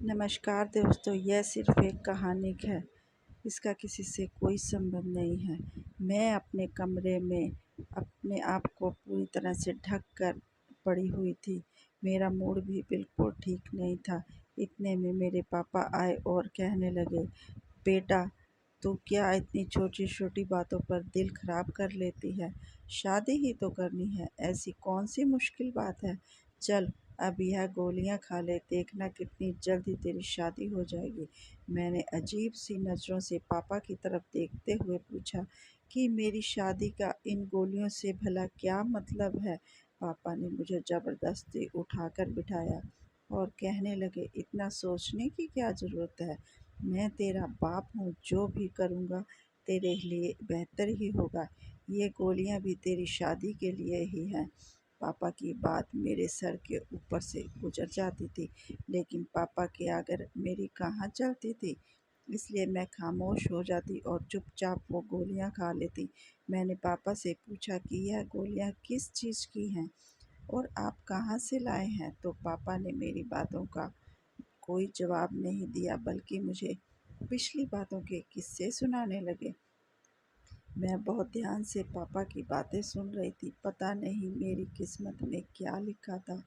नमस्कार दोस्तों, यह सिर्फ एक कहानी है। इसका किसी से कोई संबंध नहीं है। मैं अपने कमरे में अपने आप को पूरी तरह से ढक कर पड़ी हुई थी। मेरा मूड भी बिल्कुल ठीक नहीं था। इतने में मेरे पापा आए और कहने लगे, बेटा, तू क्या इतनी छोटी-छोटी बातों पर दिल खराब कर लेती है? शादी ही तो करनी है, ऐसी कौन-सी मुश्किल बात है? चल, अब यह गोलियां खा ले, देखना कितनी जल्द ही तेरी शादी हो जाएगी। मैंने अजीब-सी नज़रों से पापा की तरफ देखते हुए पूछा कि मेरी शादी का इन गोलियों से भला क्या मतलब है? पापा ने मुझे ज़बरदस्ती उठाकर बिठाया और कहने लगे, इतना सोचने की क्या ज़रूरत है? मैं तेरा बाप हूँ, जो भी करूँगा तेरे लिए बेहतर ही होगा। ये गोलियाँ भी तेरी शादी के लिए ही हैं। पापा की बात मेरे सर के ऊपर से गुजर जाती थी, लेकिन पापा के आगे मेरी कहाँ चलती थी। इसलिए मैं खामोश हो जाती और चुपचाप वो गोलियाँ खा लेती। मैंने पापा से पूछा कि यह गोलियाँ किस चीज़ की हैं और आप कहाँ से लाए हैं? तो पापा ने मेरी बातों का कोई जवाब नहीं दिया, बल्कि मुझे पिछली बातों के किस्से सुनाने लगे। मैं बहुत ध्यान से पापा की बातें सुन रही थी। पता नहीं मेरी किस्मत में क्या लिखा था।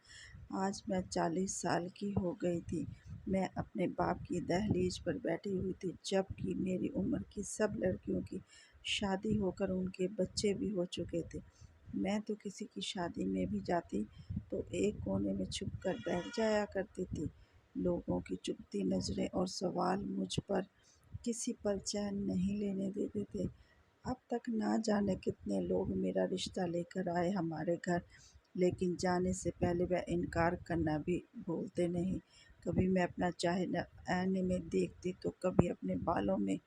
आज मैं 40 साल की हो गई थी। मैं अपने बाप की दहलीज पर बैठी हुई थी, जबकि मेरी उम्र की सब लड़कियों की शादी होकर उनके बच्चे भी हो चुके थे। मैं तो किसी की शादी में भी जाती तो एक कोने में छुप कर बैठ जाया करती थी। लोगों की चुभती नज़रें और सवाल मुझ पर किसी पल चैन नहीं लेने देते थे। अब तक ना जाने कितने लोग मेरा रिश्ता लेकर आए हमारे घर, लेकिन जाने से पहले वह इनकार करना भी भूलते नहीं। कभी मैं अपना चेहरा आईने में देखती तो कभी अपने बालों में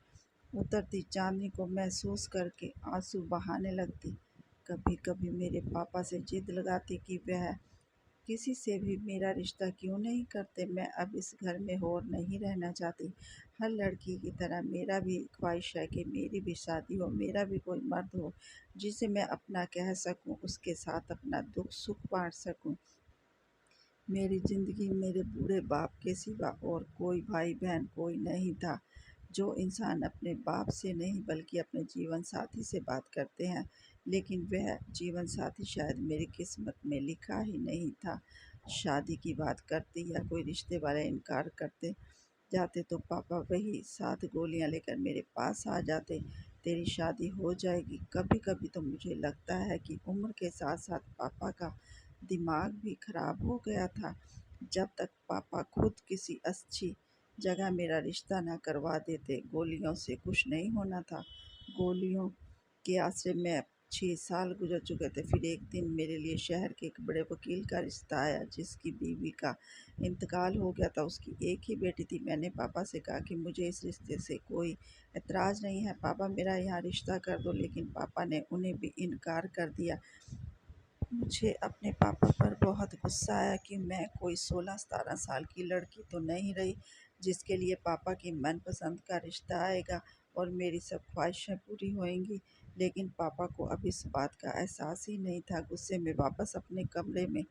उतरती चांदनी को महसूस करके आंसू बहाने लगती। कभी-कभी मेरे पापा से जिद लगाती कि वह किसी से भी मेरा रिश्ता क्यों नहीं करते। मैं अब इस घर में और नहीं रहना चाहती। हर लड़की की तरह मेरा भी ख्वाहिश है कि मेरी भी शादी हो, मेरा भी कोई मर्द हो जिसे मैं अपना कह सकूं, उसके साथ अपना दुख सुख बांट सकूं। मेरी ज़िंदगी में मेरे बूढ़े बाप के सिवा और कोई भाई-बहन कोई नहीं था। जो इंसान अपने बाप से नहीं बल्कि अपने जीवन साथी से बात करते हैं, लेकिन वह जीवन साथी शायद मेरी किस्मत में लिखा ही नहीं था। शादी की बात करते या कोई रिश्ते वाले इनकार करते जाते तो पापा वही 7 गोलियां लेकर मेरे पास आ जाते, तेरी शादी हो जाएगी। कभी-कभी तो मुझे लगता है कि उम्र के साथ-साथ पापा का दिमाग भी खराब हो गया था। जब तक पापा खुद किसी अच्छी जगह मेरा रिश्ता ना करवा देते, गोलियों से कुछ नहीं होना था। गोलियों के आसरे में 6 साल गुजर चुके थे। फिर एक दिन मेरे लिए शहर के एक बड़े वकील का रिश्ता आया, जिसकी बीवी का इंतकाल हो गया था। उसकी एक ही बेटी थी। मैंने पापा से कहा कि मुझे इस रिश्ते से कोई एतराज़ नहीं है, पापा मेरा यहाँ रिश्ता कर दो, लेकिन पापा ने उन्हें भी इनकार कर दिया। मुझे अपने पापा पर बहुत गुस्सा आया कि मैं कोई 16-17 साल की लड़की तो नहीं रही, जिसके लिए पापा की मनपसंद का रिश्ता आएगा और मेरी सब ख्वाहिशें पूरी होंगी। लेकिन पापा को अब इस बात का एहसास ही नहीं था। गुस्से में वापस अपने कमरे में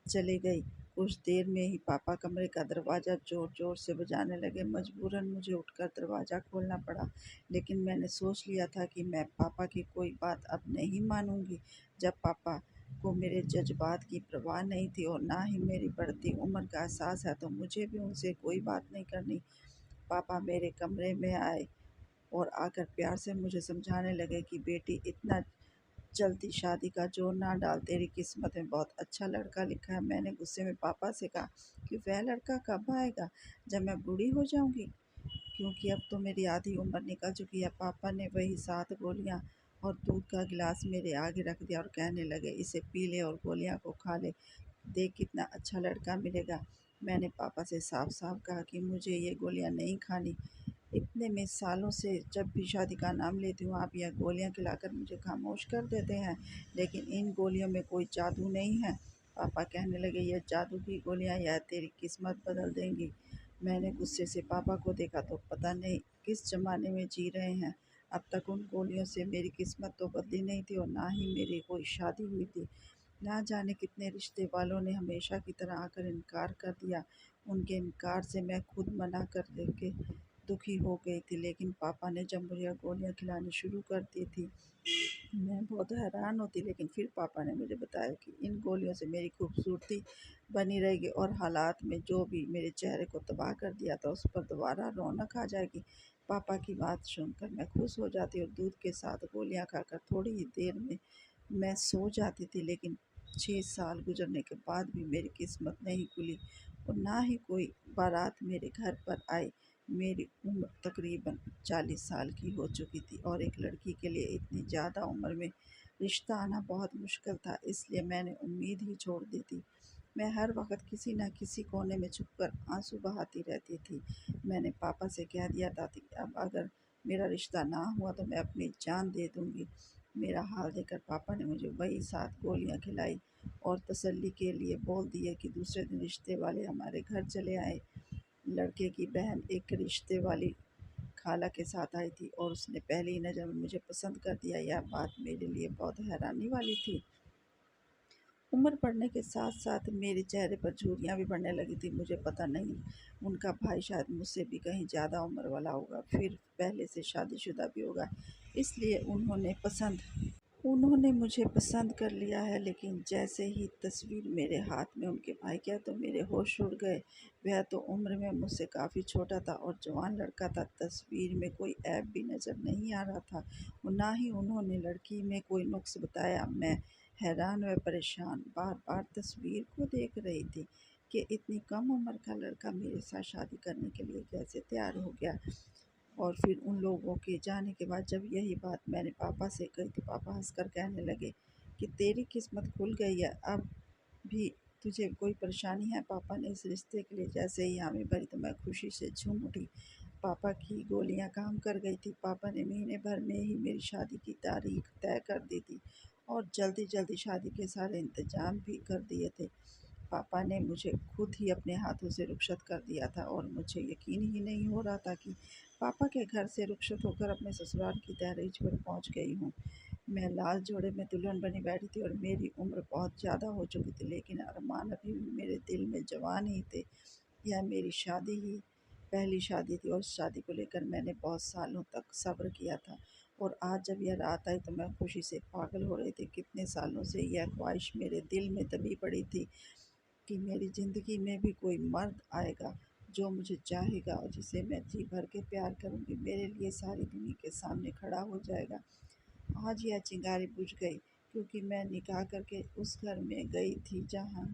चली गई। कुछ देर में ही पापा कमरे का दरवाज़ा ज़ोर-ज़ोर से बजाने लगे। मजबूरन मुझे उठकर दरवाज़ा खोलना पड़ा, लेकिन मैंने सोच लिया था कि मैं पापा की कोई बात अब नहीं मानूँगी। जब पापा को मेरे जज़्बात की परवाह नहीं थी और ना ही मेरी बढ़ती उम्र का एहसास है, तो मुझे भी उनसे कोई बात नहीं करनी। पापा मेरे कमरे में आए और आकर प्यार से मुझे समझाने लगे कि बेटी, इतना जल्दी शादी का जोर ना डाल, तेरी किस्मत में बहुत अच्छा लड़का लिखा है। मैंने गुस्से में पापा से कहा कि वह लड़का कब आएगा, जब मैं बूढ़ी हो जाऊंगी, क्योंकि अब तो मेरी आधी उम्र निकल चुकी है। पापा ने वही 7 गोलियां और दूध का गिलास मेरे आगे रख दिया और कहने लगे, इसे पी ले और गोलियां को खा ले, देख कितना अच्छा लड़का मिलेगा। मैंने पापा से साफ साफ कहा कि मुझे ये गोलियां नहीं खानी। इतने में सालों से जब भी शादी का नाम लेती हूँ, आप यह गोलियां खिलाकर मुझे खामोश कर देते हैं, लेकिन इन गोलियों में कोई जादू नहीं है। पापा कहने लगे, यह जादू की गोलियां यह तेरी किस्मत बदल देंगी। मैंने गुस्से से पापा को देखा तो पता नहीं किस ज़माने में जी रहे हैं। अब तक उन गोलियों से मेरी किस्मत तो बदली नहीं थी और ना ही मेरी कोई शादी हुई थी। ना जाने कितने रिश्ते वालों ने हमेशा की तरह आकर इनकार कर दिया उनके इनकार से मैं खुद मना कर के दुखी हो गई थी, लेकिन पापा ने जब मुझे गोलियां खिलानी शुरू कर दी थी, मैं बहुत हैरान होती, लेकिन फिर पापा ने मुझे बताया कि इन गोलियों से मेरी खूबसूरती बनी रहेगी और हालात में जो भी मेरे चेहरे को तबाह कर दिया था उस पर दोबारा रौनक आ जाएगी। पापा की बात सुनकर मैं खुश हो जाती और दूध के साथ गोलियां खाकर थोड़ी ही देर में मैं सो जाती थी, लेकिन 6 साल गुजरने के बाद भी मेरी किस्मत नहीं खुली और ना ही कोई बारात मेरे घर पर आई। मेरी उम्र तकरीबन 40 साल की हो चुकी थी और एक लड़की के लिए इतनी ज़्यादा उम्र में रिश्ता आना बहुत मुश्किल था, इसलिए मैंने उम्मीद ही छोड़ दी थी। मैं हर वक्त किसी न किसी कोने में छुपकर आंसू बहाती रहती थी। मैंने पापा से कह दिया था कि अब अगर मेरा रिश्ता ना हुआ तो मैं अपनी जान दे दूँगी। मेरा हाल देखकर पापा ने मुझे वही 7 गोलियाँ खिलाई और तसल्ली के लिए बोल दिए कि दूसरे दिन रिश्ते वाले हमारे घर चले आए। लड़के की बहन एक रिश्ते वाली खाला के साथ आई थी और उसने पहली ही नज़र में मुझे पसंद कर दिया। यह बात मेरे लिए बहुत हैरानी वाली थी। उम्र बढ़ने के साथ-साथ मेरे चेहरे पर झुर्रियाँ भी बढ़ने लगी थी। मुझे पता नहीं, उनका भाई शायद मुझसे भी कहीं ज़्यादा उम्र वाला होगा, फिर पहले से शादीशुदा भी होगा, इसलिए उन्होंने मुझे पसंद कर लिया है। लेकिन जैसे ही तस्वीर मेरे हाथ में उनके भाई की आई तो मेरे होश उड़ गए। वह तो उम्र में मुझसे काफ़ी छोटा था और जवान लड़का था। तस्वीर में कोई ऐब भी नज़र नहीं आ रहा था और ना ही उन्होंने लड़की में कोई नुक्स बताया। मैं हैरान व परेशान बार-बार तस्वीर को देख रही थी कि इतनी कम उम्र का लड़का मेरे साथ शादी करने के लिए कैसे तैयार हो गया। और फिर उन लोगों के जाने के बाद जब यही बात मैंने पापा से कही तो पापा हंसकर कहने लगे कि तेरी किस्मत खुल गई है, अब भी तुझे कोई परेशानी है। पापा ने इस रिश्ते के लिए जैसे ही हामी भरी तो मैं खुशी से झूम उठी। पापा की गोलियां काम कर गई थी। पापा ने महीने भर में ही मेरी शादी की तारीख तय कर दी थी और जल्दी जल्दी शादी के सारे इंतजाम भी कर दिए थे। पापा ने मुझे खुद ही अपने हाथों से रुखसत कर दिया था और मुझे यकीन ही नहीं हो रहा था कि पापा के घर से रुखसत होकर अपने ससुराल की दहलीज पर पहुंच गई हूँ। मैं लाल जोड़े में दुल्हन बनी बैठी थी और मेरी उम्र बहुत ज़्यादा हो चुकी थी, लेकिन अरमान अभी भी मेरे दिल में जवान ही थे। यह मेरी पहली शादी थी और शादी को लेकर मैंने बहुत सालों तक सब्र किया था और आज जब यह रात आई तो मैं खुशी से पागल हो रही थी। कितने सालों से यह ख्वाहिश मेरे दिल में दबी पड़ी थी कि मेरी ज़िंदगी में भी कोई मर्द आएगा जो मुझे चाहेगा और जिसे मैं जी भर के प्यार करूँगी, मेरे लिए सारी दुनिया के सामने खड़ा हो जाएगा। आज यह चिंगारी बुझ गई क्योंकि मैं निकाह करके उस घर में गई थी जहाँ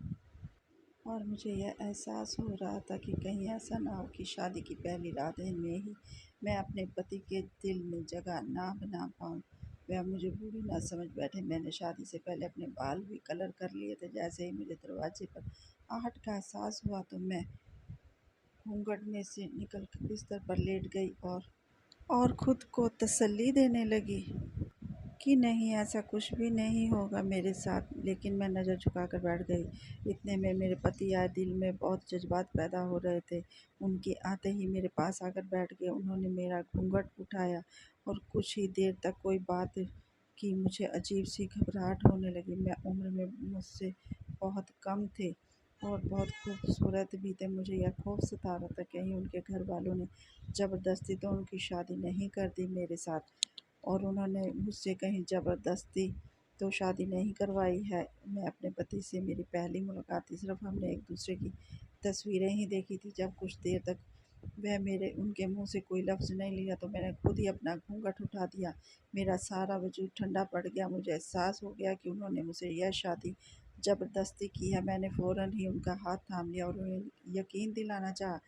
और मुझे यह एहसास हो रहा था कि कहीं ऐसा ना हो कि शादी की पहली रात में ही मैं अपने पति के दिल में जगह ना बना पाऊँ। वह मुझे बुरी ना समझ बैठे। मैंने शादी से पहले अपने बाल भी कलर कर लिए थे। जैसे ही मुझे दरवाजे पर आहट का एहसास हुआ तो मैं घूंघट में से निकल कर बिस्तर पर लेट गई और खुद को तसल्ली देने लगी कि नहीं, ऐसा कुछ भी नहीं होगा मेरे साथ। लेकिन मैं नज़र झुकाकर बैठ गई। इतने में मेरे पति आए। दिल में बहुत जज्बात पैदा हो रहे थे। उनके आते ही मेरे पास आकर बैठ गए। उन्होंने मेरा घूंघट उठाया और कुछ ही देर तक कोई बात की। मुझे अजीब सी घबराहट होने लगी। मैं उम्र में मुझसे बहुत कम थे और बहुत खूबसूरत भी थे। मुझे यह खौफ सता रहा था कहीं उनके घर वालों ने ज़बरदस्ती तो उनकी शादी नहीं कर दी मेरे साथ और उन्होंने मुझसे कहीं ज़बरदस्ती तो शादी नहीं करवाई है। मैं अपने पति से मेरी पहली मुलाकात थी, सिर्फ़ हमने एक-दूसरे की तस्वीरें ही देखी थी। जब कुछ देर तक वह मेरे उनके मुँह से कोई लफ्ज़ नहीं लिया तो मैंने खुद ही अपना घूँघट उठा दिया। मेरा सारा वजूद ठंडा पड़ गया। मुझे एहसास हो गया कि उन्होंने मुझसे यह शादी ज़बरदस्ती की है। मैंने फ़ौरन ही उनका हाथ थाम लिया और उन्हें यकीन दिलाना चाहा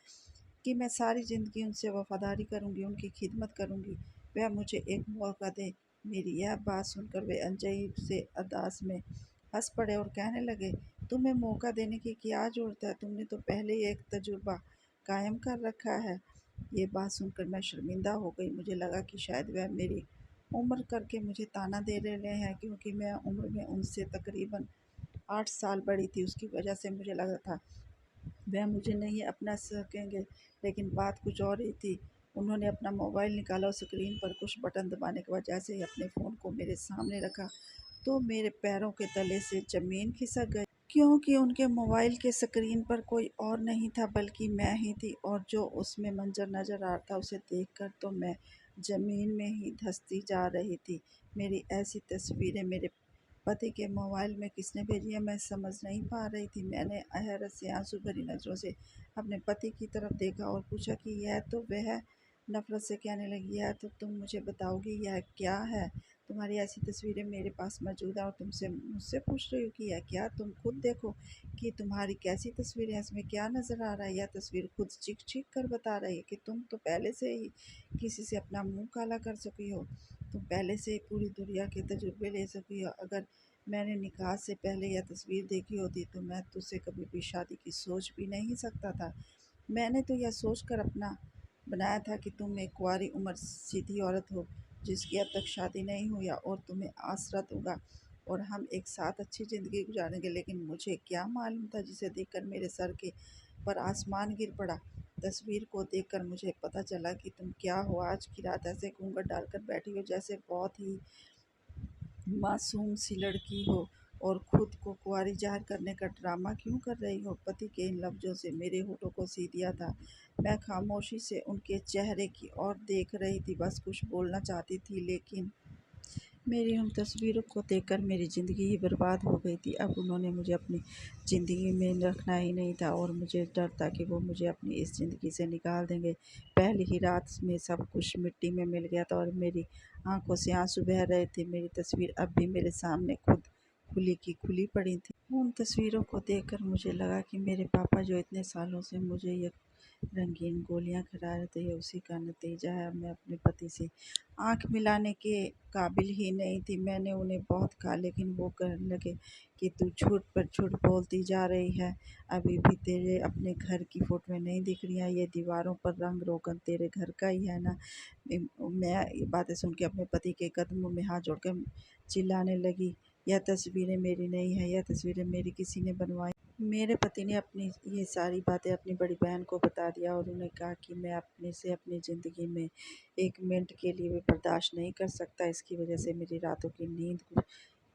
कि मैं सारी ज़िंदगी उनसे वफ़ादारी करूँगी, उनकी खिदमत करूँगी। वह मुझे एक मौका दें। मेरी यह बात सुनकर वे अजीब से अंदाज़ में हँस पड़े और कहने लगे, तुम्हें मौका देने की क्या ज़रूरत है? तुमने तो पहले ही एक तजुर्बा कायम कर रखा है। ये बात सुनकर मैं शर्मिंदा हो गई। मुझे लगा कि शायद वह मेरी उम्र करके मुझे ताना दे रहे हैं क्योंकि मैं उम्र में उनसे तकरीबन 8 साल बड़ी थी। उसकी वजह से मुझे लगा था वह मुझे नहीं अपना सकेंगे, लेकिन बात कुछ और ही थी। उन्होंने अपना मोबाइल निकाला और स्क्रीन पर कुछ बटन दबाने के बाद जैसे ही अपने फ़ोन को मेरे सामने रखा, तो मेरे पैरों के तले से ज़मीन खिसक गई। क्योंकि उनके मोबाइल के स्क्रीन पर कोई और नहीं था बल्कि मैं ही थी, और जो उसमें मंज़र नज़र आ रहा था उसे देखकर तो मैं ज़मीन में ही धँसती जा रही थी। मेरी ऐसी तस्वीरें मेरे पति के मोबाइल में किसने भेजी है, मैं समझ नहीं पा रही थी। मैंने हैरत से आंसू भरी नज़रों से अपने पति की तरफ देखा और पूछा कि यह तो वह। नफ़रत से कहने लगी, यह तो तुम मुझे बताओगी यह क्या है? तुम्हारी ऐसी तस्वीरें मेरे पास मौजूद है और तुमसे मुझसे पूछ रही हो कि यह क्या? तुम खुद देखो कि तुम्हारी कैसी तस्वीरें हैं, इसमें क्या नज़र आ रहा है? यह तस्वीर खुद चीख-चीख कर बता रही है कि तुम तो पहले से ही किसी से अपना मुँह काला कर चुकी हो। तुम पहले से ही पूरी दुनिया के तजुर्बे ले चुकी हो। अगर मैंने निकाह से पहले यह तस्वीर देखी होती तो मैं तुझसे कभी भी शादी की सोच भी नहीं सकता था। मैंने तो यह सोचकर अपना बनाया था कि तुम एक कुंवारी उम्र सीधी औरत हो जिसकी अब तक शादी नहीं हुई है और तुम्हें आसरत होगा और हम एक साथ अच्छी ज़िंदगी गुजारेंगे। लेकिन मुझे क्या मालूम था, जिसे देखकर मेरे सर के पर आसमान गिर पड़ा। तस्वीर को देखकर मुझे पता चला कि तुम क्या हो। आज की रात ऐसे घूंघट डालकर बैठी हो जैसे बहुत ही मासूम सी लड़की हो, और खुद को कुंवारी ज़ाहिर करने का ड्रामा क्यों कर रही हो? पति के इन लफ्ज़ों से मेरे होठों को सी दिया था। मैं खामोशी से उनके चेहरे की ओर देख रही थी, बस कुछ बोलना चाहती थी लेकिन मेरी उन तस्वीरों को देखकर मेरी ज़िंदगी ही बर्बाद हो गई थी। अब उन्होंने मुझे अपनी ज़िंदगी में रखना ही नहीं था और मुझे डर था कि वो मुझे अपनी इस ज़िंदगी से निकाल देंगे। पहली ही रात में सब कुछ मिट्टी में मिल गया था और मेरी आँखों से आँसू बह रहे थे। मेरी तस्वीर अब भी मेरे सामने खुद खुली की खुली पड़ी थी। उन तस्वीरों को देखकर मुझे लगा कि मेरे पापा जो इतने सालों से मुझे ये रंगीन गोलियां खिला रहे थे, ये उसी का नतीजा है। मैं अपने पति से आँख मिलाने के काबिल ही नहीं थी। मैंने उन्हें बहुत कहा लेकिन वो कहने लगे कि तू झूठ पर झूठ बोलती जा रही है। अभी भी तेरे अपने घर की फ़ोटोएँ नहीं दिख रही हैं, ये दीवारों पर रंग-रोगन तेरे घर का ही है ना? मैं ये बातें सुन के अपने पति के कदमों में हाथ जोड़कर चिल्लाने लगी, यह तस्वीरें मेरी नहीं हैं, यह तस्वीरें मेरी किसी ने बनवाई। मेरे पति ने अपनी ये सारी बातें अपनी बड़ी बहन को बता दिया और उन्हें कहा कि मैं अपने से अपनी ज़िंदगी में 1 मिनट के लिए भी बर्दाश्त नहीं कर सकता। इसकी वजह से मेरी रातों की नींद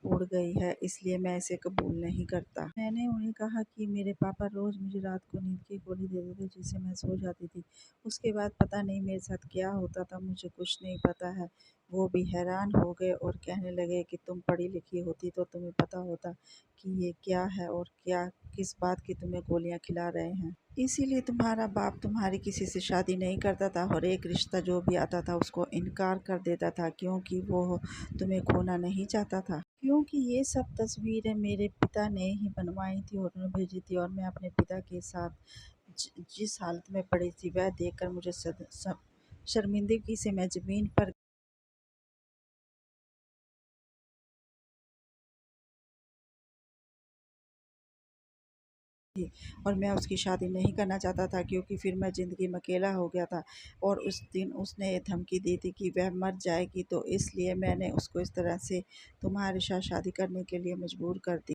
उड़ गई है, इसलिए मैं इसे कबूल नहीं करता। मैंने उन्हें कहा कि मेरे पापा रोज़ मुझे रात को नींद की गोली दे देते जिससे मैं सो जाती थी। उसके बाद पता नहीं मेरे साथ क्या होता था, मुझे कुछ नहीं पता है। वो भी हैरान हो गए और कहने लगे कि तुम पढ़ी लिखी होती तो तुम्हें पता होता कि ये क्या है और क्या किस बात की तुम्हें गोलियाँ खिला रहे हैं। इसीलिए तुम्हारा बाप तुम्हारी किसी से शादी नहीं करता था और एक रिश्ता जो भी आता था उसको इनकार कर देता था, क्योंकि वो तुम्हें खोना नहीं चाहता था। क्योंकि ये सब तस्वीरें मेरे पिता ने ही बनवाई थी और उन्हें भेजी थी, और मैं अपने पिता के साथ जिस हालत में पड़ी थी वह देखकर मुझे शर्मिंदगी से मैं ज़मीन पर थी और मैं उसकी शादी नहीं करना चाहता था, क्योंकि फिर मैं ज़िंदगी में अकेला हो गया था। और उस दिन उसने ये धमकी दी थी कि वह मर जाएगी, तो इसलिए मैंने उसको इस तरह से तुम्हारे साथ शादी करने के लिए मजबूर कर दिया।